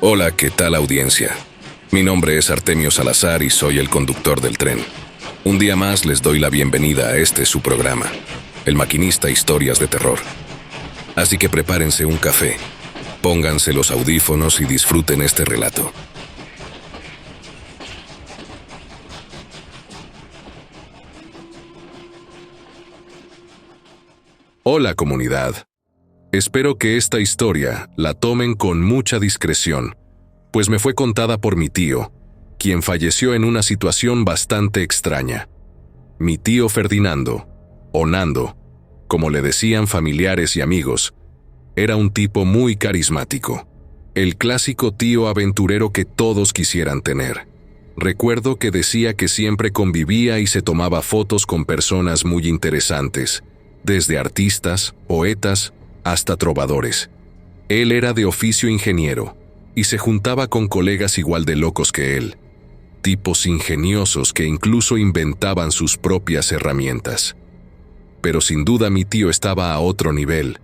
Hola, ¿qué tal audiencia? Mi nombre es Artemio Salazar y soy el conductor del tren. Un día más les doy la bienvenida a este su programa, El Maquinista Historias de Terror. Así que prepárense un café, pónganse los audífonos y disfruten este relato. Hola comunidad. Espero que esta historia la tomen con mucha discreción, pues me fue contada por mi tío, quien falleció en una situación bastante extraña. Mi tío Ferdinando, o Nando, como le decían familiares y amigos, era un tipo muy carismático, el clásico tío aventurero que todos quisieran tener. Recuerdo que decía que siempre convivía y se tomaba fotos con personas muy interesantes, desde artistas, poetas, hasta trovadores. Él era de oficio ingeniero y se juntaba con colegas igual de locos que él, tipos ingeniosos que incluso inventaban sus propias herramientas. Pero sin duda mi tío estaba a otro nivel.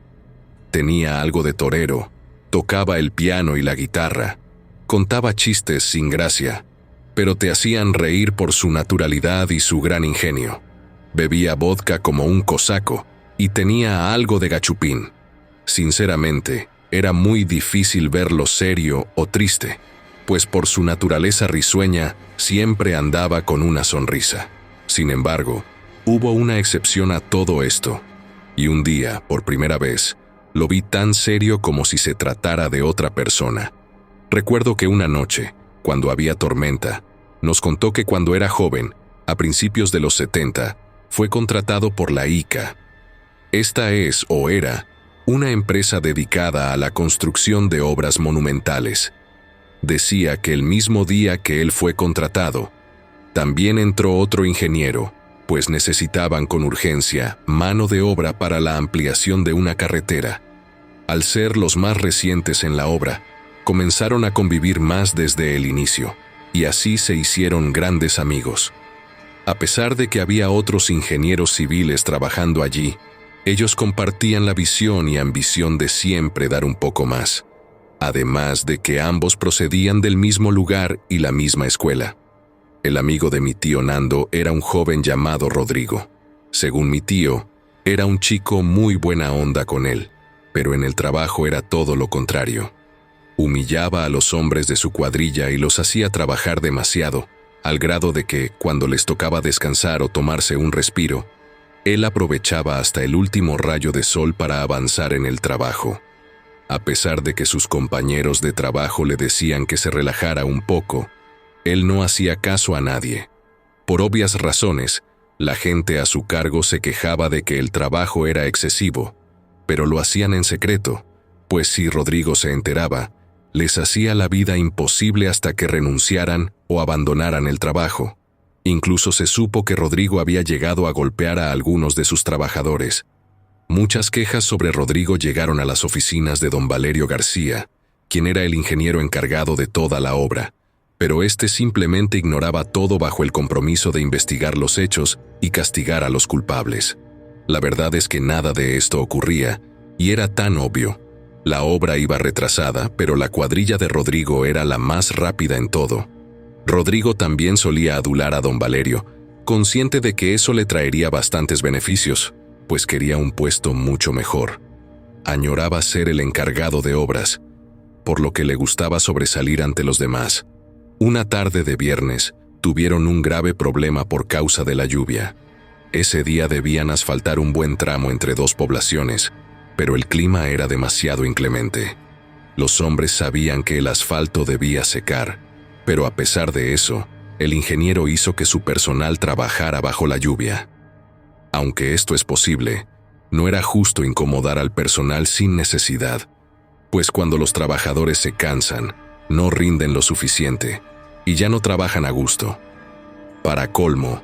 Tenía algo de torero, tocaba el piano y la guitarra, contaba chistes sin gracia, pero te hacían reír por su naturalidad y su gran ingenio. Bebía vodka como un cosaco y tenía algo de gachupín. Sinceramente, era muy difícil verlo serio o triste, pues por su naturaleza risueña siempre andaba con una sonrisa. Sin embargo, hubo una excepción a todo esto, y un día, por primera vez, lo vi tan serio como si se tratara de otra persona. Recuerdo que una noche, cuando había tormenta, nos contó que cuando era joven, a principios de los 70, fue contratado por la ICA. Esta es, o era, una empresa dedicada a la construcción de obras monumentales. Decía que el mismo día que él fue contratado, también entró otro ingeniero, pues necesitaban con urgencia mano de obra para la ampliación de una carretera. Al ser los más recientes en la obra, comenzaron a convivir más desde el inicio, y así se hicieron grandes amigos. A pesar de que había otros ingenieros civiles trabajando allí, ellos compartían la visión y ambición de siempre dar un poco más, además de que ambos procedían del mismo lugar y la misma escuela. El amigo de mi tío Nando era un joven llamado Rodrigo. Según mi tío, era un chico muy buena onda con él, pero en el trabajo era todo lo contrario. Humillaba a los hombres de su cuadrilla y los hacía trabajar demasiado, al grado de que, cuando les tocaba descansar o tomarse un respiro, él aprovechaba hasta el último rayo de sol para avanzar en el trabajo. A pesar de que sus compañeros de trabajo le decían que se relajara un poco, él no hacía caso a nadie. Por obvias razones, la gente a su cargo se quejaba de que el trabajo era excesivo, pero lo hacían en secreto, pues si Rodrigo se enteraba, les hacía la vida imposible hasta que renunciaran o abandonaran el trabajo. Incluso se supo que Rodrigo había llegado a golpear a algunos de sus trabajadores. Muchas quejas sobre Rodrigo llegaron a las oficinas de don Valerio García, quien era el ingeniero encargado de toda la obra, pero este simplemente ignoraba todo bajo el compromiso de investigar los hechos y castigar a los culpables. La verdad es que nada de esto ocurría, y era tan obvio. La obra iba retrasada, pero la cuadrilla de Rodrigo era la más rápida en todo. Rodrigo también solía adular a don Valerio, consciente de que eso le traería bastantes beneficios, pues quería un puesto mucho mejor. Añoraba ser el encargado de obras, por lo que le gustaba sobresalir ante los demás. Una tarde de viernes, tuvieron un grave problema por causa de la lluvia. Ese día debían asfaltar un buen tramo entre dos poblaciones, pero el clima era demasiado inclemente. Los hombres sabían que el asfalto debía secar, pero a pesar de eso, el ingeniero hizo que su personal trabajara bajo la lluvia. Aunque esto es posible, no era justo incomodar al personal sin necesidad, pues cuando los trabajadores se cansan, no rinden lo suficiente y ya no trabajan a gusto. Para colmo,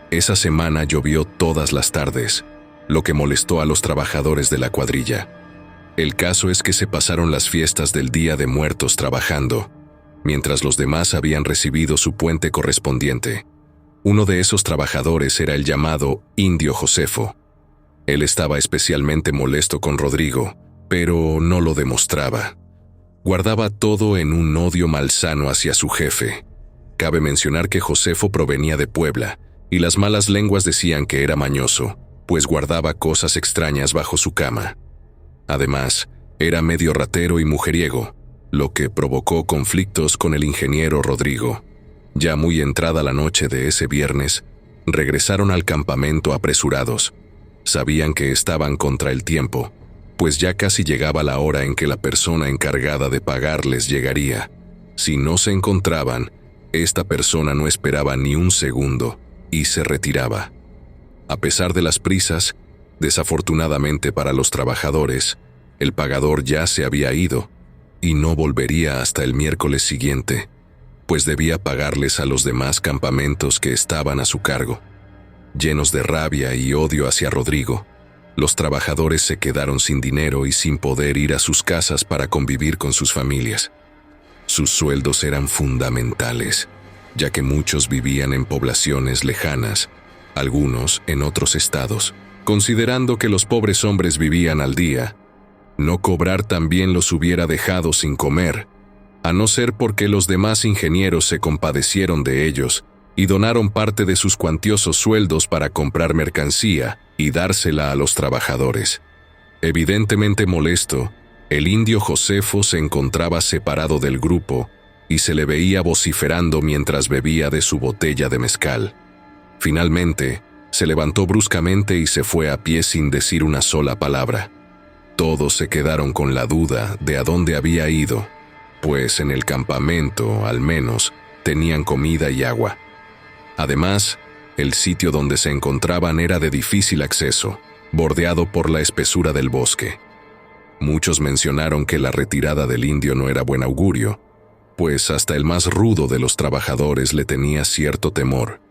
esa semana llovió todas las tardes, lo que molestó a los trabajadores de la cuadrilla. El caso es que se pasaron las fiestas del Día de Muertos trabajando, mientras los demás habían recibido su puente correspondiente. Uno de esos trabajadores era el llamado Indio Josefo. Él estaba especialmente molesto con Rodrigo, pero no lo demostraba. Guardaba todo en un odio malsano hacia su jefe. Cabe mencionar que Josefo provenía de Puebla, y las malas lenguas decían que era mañoso, pues guardaba cosas extrañas bajo su cama. Además, era medio ratero y mujeriego, lo que provocó conflictos con el ingeniero Rodrigo. Ya muy entrada la noche de ese viernes, regresaron al campamento apresurados. Sabían que estaban contra el tiempo, pues ya casi llegaba la hora en que la persona encargada de pagarles llegaría. Si no se encontraban, esta persona no esperaba ni un segundo y se retiraba. A pesar de las prisas, desafortunadamente para los trabajadores, el pagador ya se había ido y no volvería hasta el miércoles siguiente, pues debía pagarles a los demás campamentos que estaban a su cargo. Llenos de rabia y odio hacia Rodrigo, los trabajadores se quedaron sin dinero y sin poder ir a sus casas para convivir con sus familias. Sus sueldos eran fundamentales, ya que muchos vivían en poblaciones lejanas, algunos en otros estados. Considerando que los pobres hombres vivían al día, no cobrar también los hubiera dejado sin comer, a no ser porque los demás ingenieros se compadecieron de ellos y donaron parte de sus cuantiosos sueldos para comprar mercancía y dársela a los trabajadores. Evidentemente molesto, el indio Josefo se encontraba separado del grupo y se le veía vociferando mientras bebía de su botella de mezcal. Finalmente, se levantó bruscamente y se fue a pie sin decir una sola palabra. Todos se quedaron con la duda de a dónde había ido, pues en el campamento, al menos, tenían comida y agua. Además, el sitio donde se encontraban era de difícil acceso, bordeado por la espesura del bosque. Muchos mencionaron que la retirada del indio no era buen augurio, pues hasta el más rudo de los trabajadores le tenía cierto temor,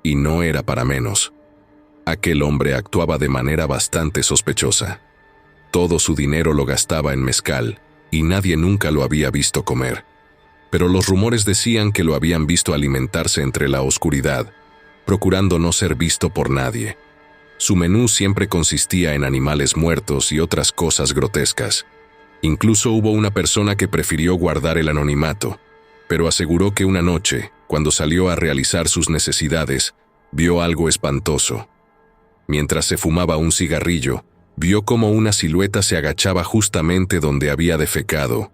y no era para menos. Aquel hombre actuaba de manera bastante sospechosa. Todo su dinero lo gastaba en mezcal, y nadie nunca lo había visto comer. Pero los rumores decían que lo habían visto alimentarse entre la oscuridad, procurando no ser visto por nadie. Su menú siempre consistía en animales muertos y otras cosas grotescas. Incluso hubo una persona que prefirió guardar el anonimato, pero aseguró que una noche, cuando salió a realizar sus necesidades, vio algo espantoso. Mientras se fumaba un cigarrillo, vio cómo una silueta se agachaba justamente donde había defecado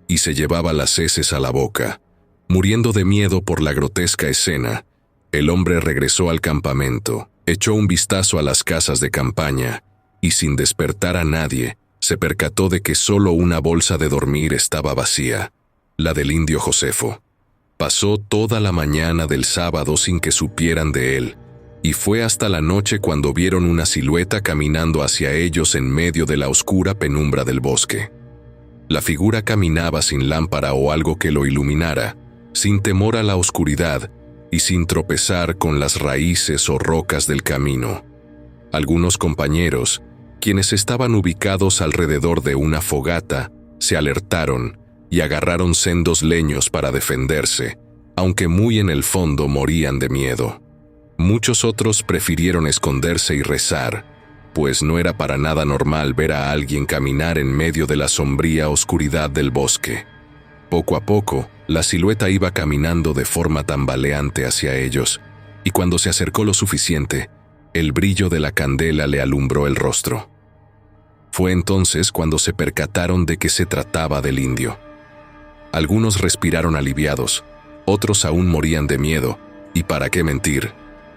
y se llevaba las heces a la boca. Muriendo de miedo por la grotesca escena, el hombre regresó al campamento, echó un vistazo a las casas de campaña y, sin despertar a nadie, se percató de que solo una bolsa de dormir estaba vacía, la del indio Josefo. Pasó toda la mañana del sábado sin que supieran de él, y fue hasta la noche cuando vieron una silueta caminando hacia ellos en medio de la oscura penumbra del bosque. La figura caminaba sin lámpara o algo que lo iluminara, sin temor a la oscuridad y sin tropezar con las raíces o rocas del camino. Algunos compañeros, quienes estaban ubicados alrededor de una fogata, se alertaron y agarraron sendos leños para defenderse, aunque muy en el fondo morían de miedo. Muchos otros prefirieron esconderse y rezar, pues no era para nada normal ver a alguien caminar en medio de la sombría oscuridad del bosque. Poco a poco, la silueta iba caminando de forma tambaleante hacia ellos, y cuando se acercó lo suficiente, el brillo de la candela le alumbró el rostro. Fue entonces cuando se percataron de que se trataba del indio. Algunos respiraron aliviados, otros aún morían de miedo, y para qué mentir,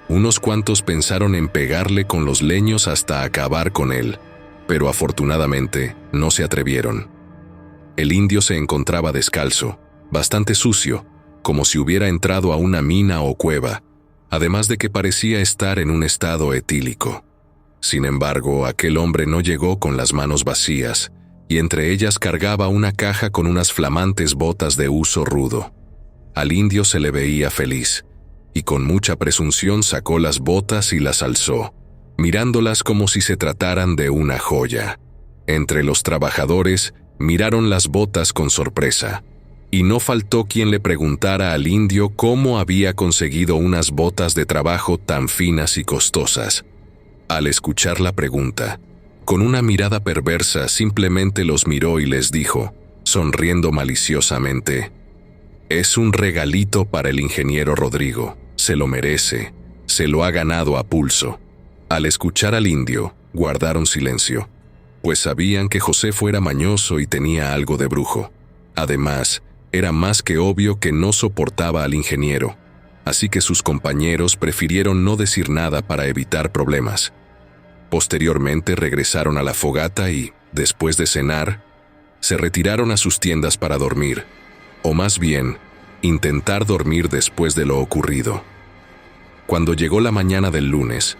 unos cuantos pensaron en pegarle con los leños hasta acabar con él, pero afortunadamente no se atrevieron. El indio se encontraba descalzo, bastante sucio, como si hubiera entrado a una mina o cueva, además de que parecía estar en un estado etílico. Sin embargo, aquel hombre no llegó con las manos vacías, y entre ellas cargaba una caja con unas flamantes botas de uso rudo. Al indio se le veía feliz, y con mucha presunción sacó las botas y las alzó, mirándolas como si se trataran de una joya. Entre los trabajadores miraron las botas con sorpresa, y no faltó quien le preguntara al indio cómo había conseguido unas botas de trabajo tan finas y costosas. Al escuchar la pregunta, con una mirada perversa simplemente los miró y les dijo: sonriendo maliciosamente. «Es un regalito para el ingeniero Rodrigo. Se lo merece. Se lo ha ganado a pulso». Al escuchar al indio, guardaron silencio, pues sabían que Josefo era mañoso y tenía algo de brujo. Además, era más que obvio que no soportaba al ingeniero, así que sus compañeros prefirieron no decir nada para evitar problemas. Posteriormente regresaron a la fogata y, después de cenar, se retiraron a sus tiendas para dormir, o más bien, intentar dormir después de lo ocurrido. Cuando llegó la mañana del lunes,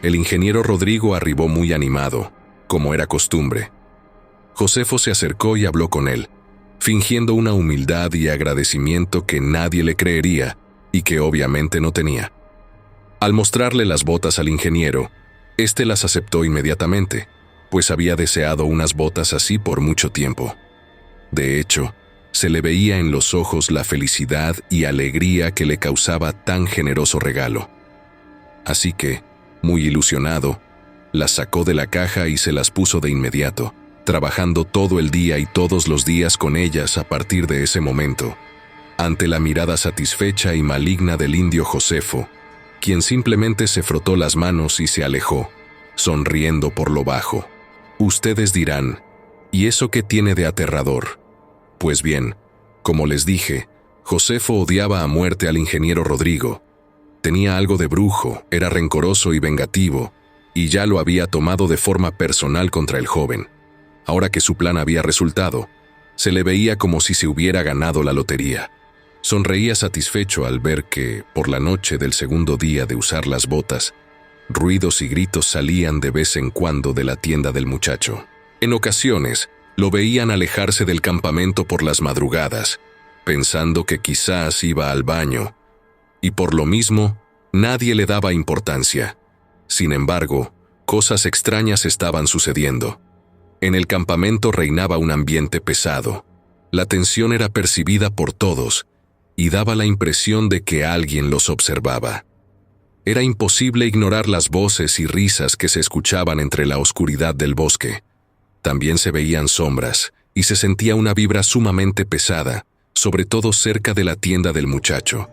el ingeniero Rodrigo arribó muy animado, como era costumbre. Josefo se acercó y habló con él, fingiendo una humildad y agradecimiento que nadie le creería y que obviamente no tenía. Al mostrarle las botas al ingeniero, éste las aceptó inmediatamente, pues había deseado unas botas así por mucho tiempo. De hecho, se le veía en los ojos la felicidad y alegría que le causaba tan generoso regalo. Así que, muy ilusionado, las sacó de la caja y se las puso de inmediato, trabajando todo el día y todos los días con ellas a partir de ese momento, ante la mirada satisfecha y maligna del indio Josefo, quien simplemente se frotó las manos y se alejó, sonriendo por lo bajo. Ustedes dirán, ¿y eso qué tiene de aterrador? Pues bien, como les dije, Josefo odiaba a muerte al ingeniero Rodrigo. Tenía algo de brujo, era rencoroso y vengativo, y ya lo había tomado de forma personal contra el joven. Ahora que su plan había resultado, se le veía como si se hubiera ganado la lotería. Sonreía satisfecho al ver que, por la noche del segundo día de usar las botas, ruidos y gritos salían de vez en cuando de la tienda del muchacho. En ocasiones, lo veían alejarse del campamento por las madrugadas, pensando que quizás iba al baño, y por lo mismo, nadie le daba importancia. Sin embargo, cosas extrañas estaban sucediendo. En el campamento reinaba un ambiente pesado. La tensión era percibida por todos, y daba la impresión de que alguien los observaba. Era imposible ignorar las voces y risas que se escuchaban entre la oscuridad del bosque. También se veían sombras, y se sentía una vibra sumamente pesada, sobre todo cerca de la tienda del muchacho.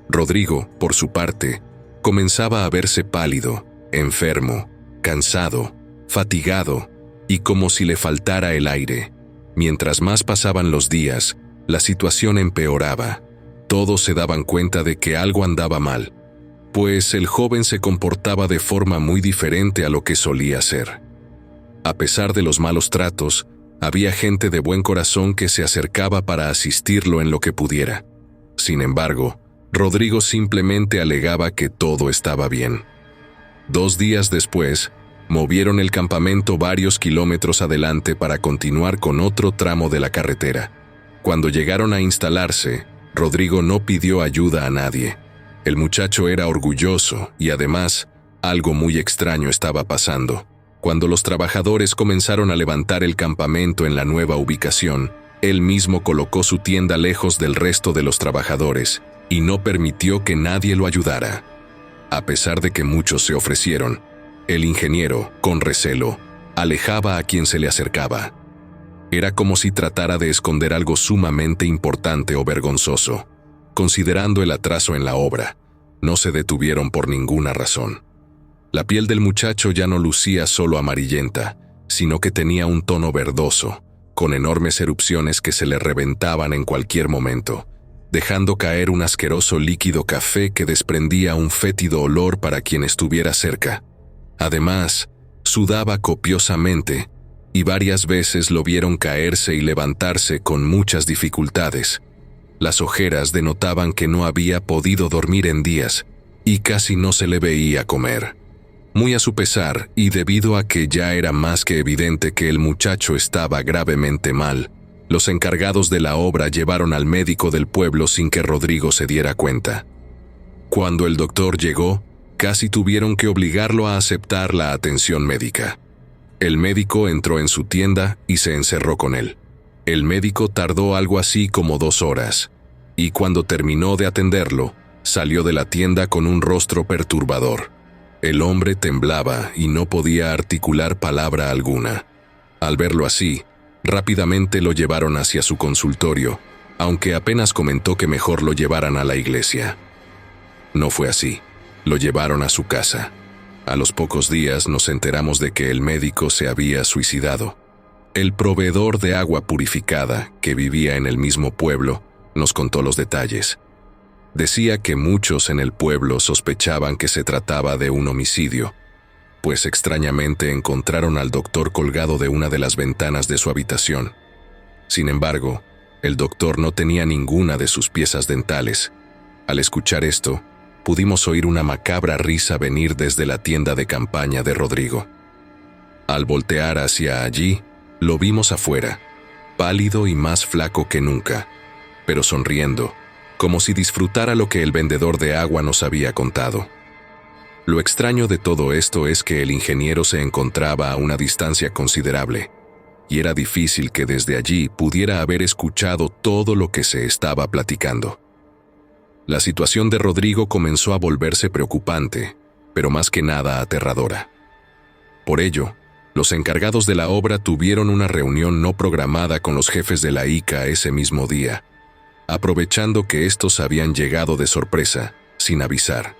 Rodrigo, por su parte, comenzaba a verse pálido, enfermo, cansado, fatigado, y como si le faltara el aire. Mientras más pasaban los días, la situación empeoraba. Todos se daban cuenta de que algo andaba mal, pues el joven se comportaba de forma muy diferente a lo que solía ser. A pesar de los malos tratos, había gente de buen corazón que se acercaba para asistirlo en lo que pudiera. Sin embargo, Rodrigo simplemente alegaba que todo estaba bien. 2 días después, movieron el campamento varios kilómetros adelante para continuar con otro tramo de la carretera. Cuando llegaron a instalarse, Rodrigo no pidió ayuda a nadie. El muchacho era orgulloso y además, algo muy extraño estaba pasando. Cuando los trabajadores comenzaron a levantar el campamento en la nueva ubicación, él mismo colocó su tienda lejos del resto de los trabajadores y no permitió que nadie lo ayudara. A pesar de que muchos se ofrecieron, el ingeniero, con recelo, alejaba a quien se le acercaba. Era como si tratara de esconder algo sumamente importante o vergonzoso. Considerando el atraso en la obra, no se detuvieron por ninguna razón. La piel del muchacho ya no lucía solo amarillenta, sino que tenía un tono verdoso, con enormes erupciones que se le reventaban en cualquier momento, dejando caer un asqueroso líquido café que desprendía un fétido olor para quien estuviera cerca. Además, sudaba copiosamente, y varias veces lo vieron caerse y levantarse con muchas dificultades. Las ojeras denotaban que no había podido dormir en días, y casi no se le veía comer. Muy a su pesar, y debido a que ya era más que evidente que el muchacho estaba gravemente mal, los encargados de la obra llevaron al médico del pueblo sin que Rodrigo se diera cuenta. Cuando el doctor llegó, casi tuvieron que obligarlo a aceptar la atención médica. El médico entró en su tienda y se encerró con él. El médico tardó algo así como 2 horas, y cuando terminó de atenderlo, salió de la tienda con un rostro perturbador. El hombre temblaba y no podía articular palabra alguna. Al verlo así, Rápidamente lo llevaron hacia su consultorio, aunque apenas comentó que mejor lo llevaran a la iglesia. No fue así. Lo llevaron a su casa. A los pocos días nos enteramos de que el médico se había suicidado. El proveedor de agua purificada, que vivía en el mismo pueblo, nos contó los detalles. Decía que muchos en el pueblo sospechaban que se trataba de un homicidio, pues extrañamente encontraron al doctor colgado de una de las ventanas de su habitación. Sin embargo, el doctor no tenía ninguna de sus piezas dentales. Al escuchar esto, pudimos oír una macabra risa venir desde la tienda de campaña de Rodrigo. Al voltear hacia allí, lo vimos afuera, pálido y más flaco que nunca, pero sonriendo, como si disfrutara lo que el vendedor de agua nos había contado. Lo extraño de todo esto es que el ingeniero se encontraba a una distancia considerable, y era difícil que desde allí pudiera haber escuchado todo lo que se estaba platicando. La situación de Rodrigo comenzó a volverse preocupante, pero más que nada aterradora. Por ello, los encargados de la obra tuvieron una reunión no programada con los jefes de la ICA ese mismo día, aprovechando que estos habían llegado de sorpresa, sin avisar.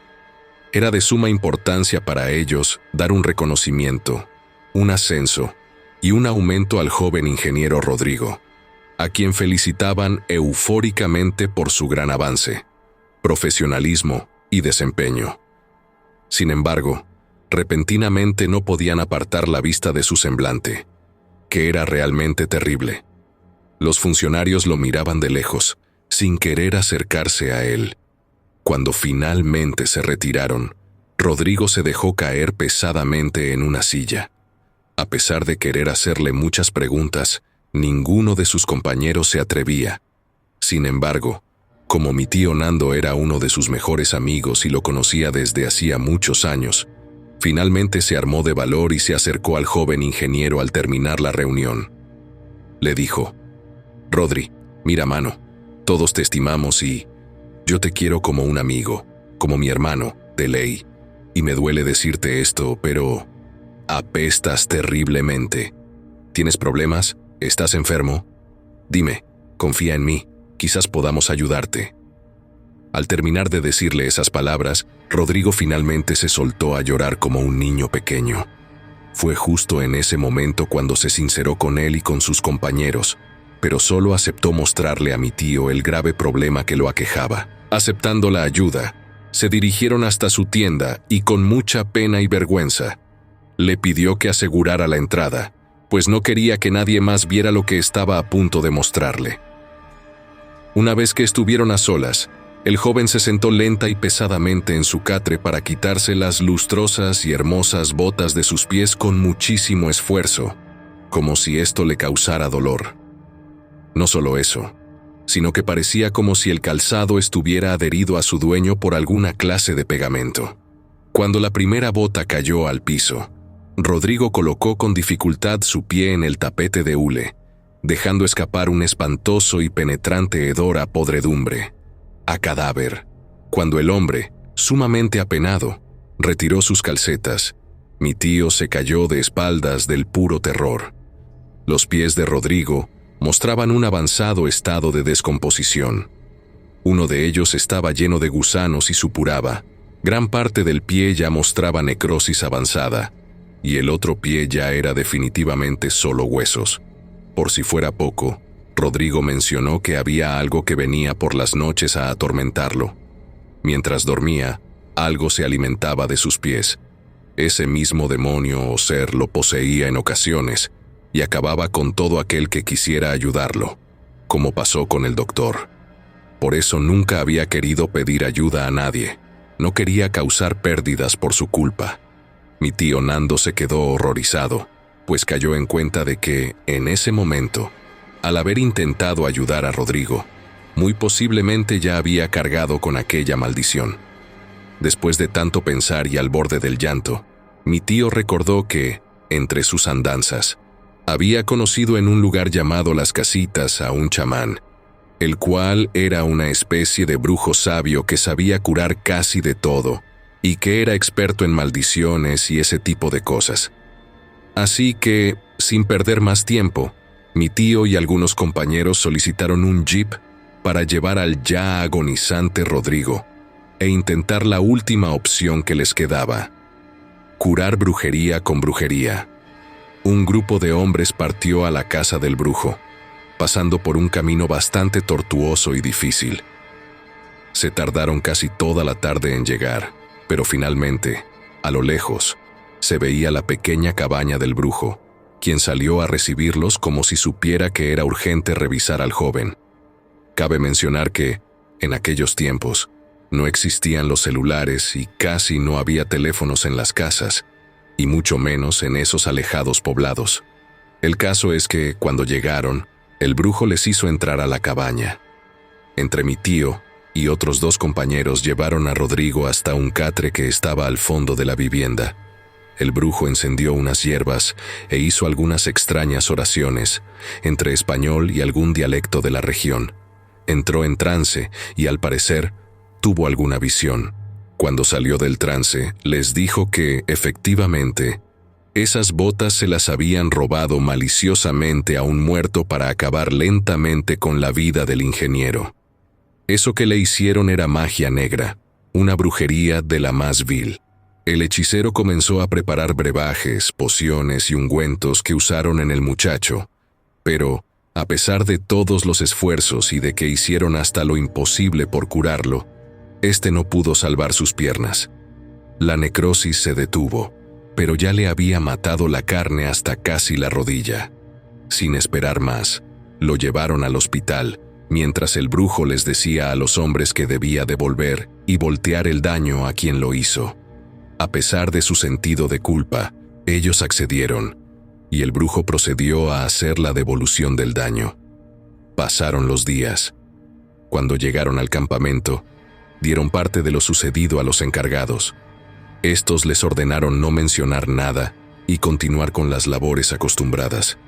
Era de suma importancia para ellos dar un reconocimiento, un ascenso y un aumento al joven ingeniero Rodrigo, a quien felicitaban eufóricamente por su gran avance, profesionalismo y desempeño. Sin embargo, repentinamente no podían apartar la vista de su semblante, que era realmente terrible. Los funcionarios lo miraban de lejos, sin querer acercarse a él. Cuando finalmente se retiraron, Rodrigo se dejó caer pesadamente en una silla. A pesar de querer hacerle muchas preguntas, ninguno de sus compañeros se atrevía. Sin embargo, como mi tío Nando era uno de sus mejores amigos y lo conocía desde hacía muchos años, finalmente se armó de valor y se acercó al joven ingeniero al terminar la reunión. Le dijo: «Rodri, mira mano, todos te estimamos y yo te quiero como un amigo, como mi hermano, de ley, y me duele decirte esto, pero apestas terriblemente. ¿Tienes problemas? ¿Estás enfermo? Dime, confía en mí, quizás podamos ayudarte». Al terminar de decirle esas palabras, Rodrigo finalmente se soltó a llorar como un niño pequeño. Fue justo en ese momento cuando se sinceró con él y con sus compañeros, pero solo aceptó mostrarle a mi tío el grave problema que lo aquejaba. Aceptando la ayuda, se dirigieron hasta su tienda y con mucha pena y vergüenza, le pidió que asegurara la entrada, pues no quería que nadie más viera lo que estaba a punto de mostrarle. Una vez que estuvieron a solas, el joven se sentó lenta y pesadamente en su catre para quitarse las lustrosas y hermosas botas de sus pies con muchísimo esfuerzo, como si esto le causara dolor. No solo eso, sino que parecía como si el calzado estuviera adherido a su dueño por alguna clase de pegamento. Cuando la primera bota cayó al piso, Rodrigo colocó con dificultad su pie en el tapete de hule, dejando escapar un espantoso y penetrante hedor a podredumbre, a cadáver. Cuando el hombre, sumamente apenado, retiró sus calcetas, mi tío se cayó de espaldas del puro terror. Los pies de Rodrigo mostraban un avanzado estado de descomposición. Uno de ellos estaba lleno de gusanos y supuraba. Gran parte del pie ya mostraba necrosis avanzada, y el otro pie ya era definitivamente solo huesos. Por si fuera poco, Rodrigo mencionó que había algo que venía por las noches a atormentarlo. Mientras dormía, algo se alimentaba de sus pies. Ese mismo demonio o ser lo poseía en ocasiones y acababa con todo aquel que quisiera ayudarlo, como pasó con el doctor. Por eso nunca había querido pedir ayuda a nadie. No quería causar pérdidas por su culpa. Mi tío Nando se quedó horrorizado, pues cayó en cuenta de que, en ese momento, al haber intentado ayudar a Rodrigo, muy posiblemente ya había cargado con aquella maldición. Después de tanto pensar y al borde del llanto, mi tío recordó que, entre sus andanzas, había conocido en un lugar llamado Las Casitas a un chamán, el cual era una especie de brujo sabio que sabía curar casi de todo y que era experto en maldiciones y ese tipo de cosas. Así que, sin perder más tiempo, Mi tío y algunos compañeros solicitaron un jeep para llevar al ya agonizante Rodrigo e intentar la última opción que les quedaba: curar brujería con brujería. Un grupo de hombres partió a la casa del brujo, pasando por un camino bastante tortuoso y difícil. Se tardaron casi toda la tarde en llegar, pero finalmente, a lo lejos, se veía la pequeña cabaña del brujo, quien salió a recibirlos como si supiera que era urgente revisar al joven. Cabe mencionar que, en aquellos tiempos, no existían los celulares y casi no había teléfonos en las casas, y mucho menos en esos alejados poblados. El caso es que, cuando llegaron, el brujo les hizo entrar a la cabaña. Entre mi tío y otros 2 compañeros llevaron a Rodrigo hasta un catre que estaba al fondo de la vivienda. El brujo encendió unas hierbas e hizo algunas extrañas oraciones, entre español y algún dialecto de la región. Entró en trance y, al parecer, tuvo alguna visión. Cuando salió del trance, les dijo que, efectivamente, esas botas se las habían robado maliciosamente a un muerto para acabar lentamente con la vida del ingeniero. Eso que le hicieron era magia negra, una brujería de la más vil. El hechicero comenzó a preparar brebajes, pociones y ungüentos que usaron en el muchacho, pero, a pesar de todos los esfuerzos y de que hicieron hasta lo imposible por curarlo, este no pudo salvar sus piernas. La necrosis se detuvo, pero ya le había matado la carne hasta casi la rodilla. Sin esperar más, lo llevaron al hospital, mientras el brujo les decía a los hombres que debía devolver y voltear el daño a quien lo hizo. A pesar de su sentido de culpa, ellos accedieron, y el brujo procedió a hacer la devolución del daño. Pasaron los días. Cuando llegaron al campamento, dieron parte de lo sucedido a los encargados. Estos les ordenaron no mencionar nada y continuar con las labores acostumbradas.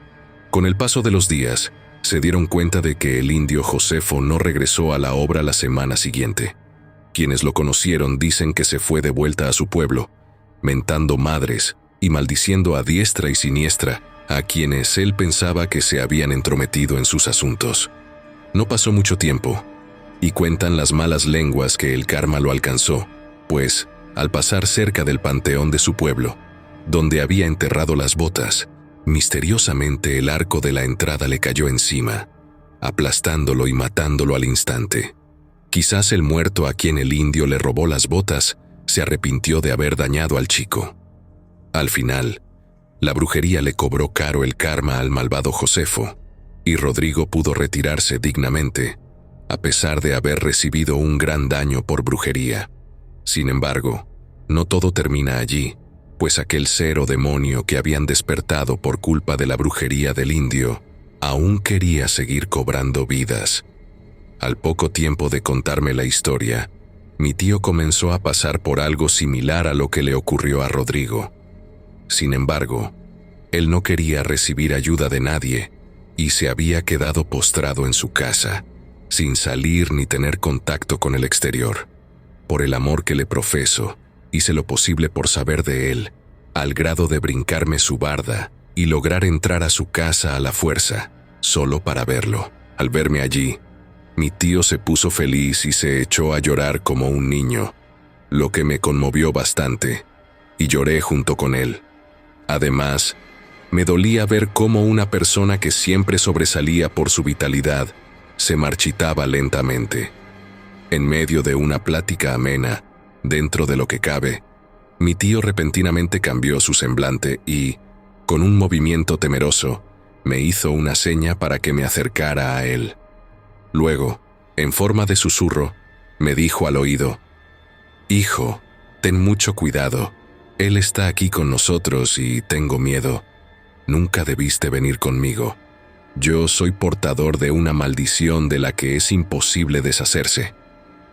Con el paso de los días, se dieron cuenta de que el indio Josefo no regresó a la obra la semana siguiente. Quienes lo conocieron dicen que se fue de vuelta a su pueblo, mentando madres y maldiciendo a diestra y siniestra a quienes él pensaba que se habían entrometido en sus asuntos. No pasó mucho tiempo, y cuentan las malas lenguas que el karma lo alcanzó, pues, al pasar cerca del panteón de su pueblo, donde había enterrado las botas, misteriosamente el arco de la entrada le cayó encima, aplastándolo y matándolo al instante. Quizás el muerto a quien el indio le robó las botas se arrepintió de haber dañado al chico. Al final, la brujería le cobró caro el karma al malvado Josefo, y Rodrigo pudo retirarse dignamente, a pesar de haber recibido un gran daño por brujería. Sin embargo, no todo termina allí, pues aquel ser o demonio que habían despertado por culpa de la brujería del indio aún quería seguir cobrando vidas. Al poco tiempo de contarme la historia, mi tío comenzó a pasar por algo similar a lo que le ocurrió a Rodrigo. Sin embargo, él no quería recibir ayuda de nadie y se había quedado postrado en su casa, sin salir ni tener contacto con el exterior. Por el amor que le profeso, hice lo posible por saber de él, al grado de brincarme su barda y lograr entrar a su casa a la fuerza, solo para verlo. Al verme allí, mi tío se puso feliz y se echó a llorar como un niño, lo que me conmovió bastante, y lloré junto con él. Además, me dolía ver cómo una persona que siempre sobresalía por su vitalidad se marchitaba lentamente. En medio de una plática amena, dentro de lo que cabe, mi tío repentinamente cambió su semblante y, con un movimiento temeroso, me hizo una seña para que me acercara a él. Luego, en forma de susurro, me dijo al oído: «Hijo, ten mucho cuidado. Él está aquí con nosotros y tengo miedo. Nunca debiste venir conmigo. Yo soy portador de una maldición de la que es imposible deshacerse.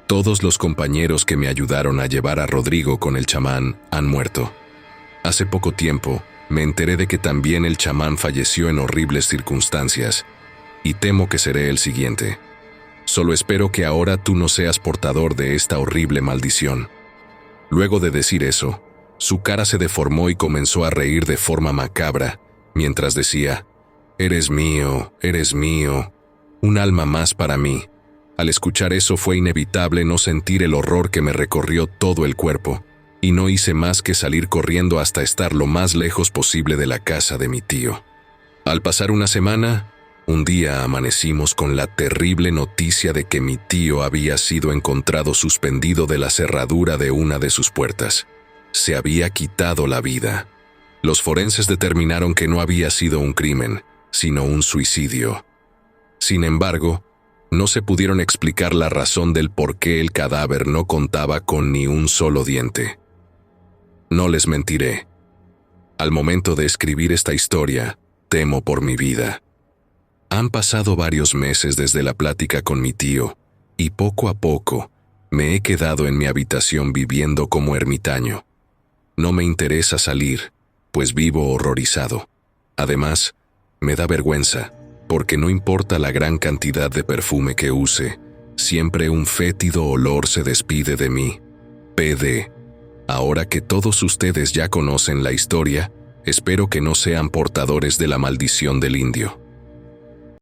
Todos los compañeros que me ayudaron a llevar a Rodrigo con el chamán han muerto. Hace poco tiempo me enteré de que también el chamán falleció en horribles circunstancias, y temo que seré el siguiente. Solo espero que ahora tú no seas portador de esta horrible maldición». Luego de decir eso, su cara se deformó y comenzó a reír de forma macabra, mientras decía: eres mío, un alma más para mí. Al escuchar eso fue inevitable no sentir el horror que me recorrió todo el cuerpo, y no hice más que salir corriendo hasta estar lo más lejos posible de la casa de mi tío. Al pasar una semana, un día amanecimos con la terrible noticia de que mi tío había sido encontrado suspendido de la cerradura de una de sus puertas. Se había quitado la vida. Los forenses determinaron que no había sido un crimen, sino un suicidio. Sin embargo, no se pudieron explicar la razón del por qué el cadáver no contaba con ni un solo diente. No les mentiré. Al momento de escribir esta historia, temo por mi vida. Han pasado varios meses desde la plática con mi tío, y poco a poco me he quedado en mi habitación viviendo como ermitaño. No me interesa salir, pues vivo horrorizado. Además, me da vergüenza, porque no importa la gran cantidad de perfume que use, siempre un fétido olor se despide de mí. PD. Ahora que todos ustedes ya conocen la historia, espero que no sean portadores de la maldición del indio.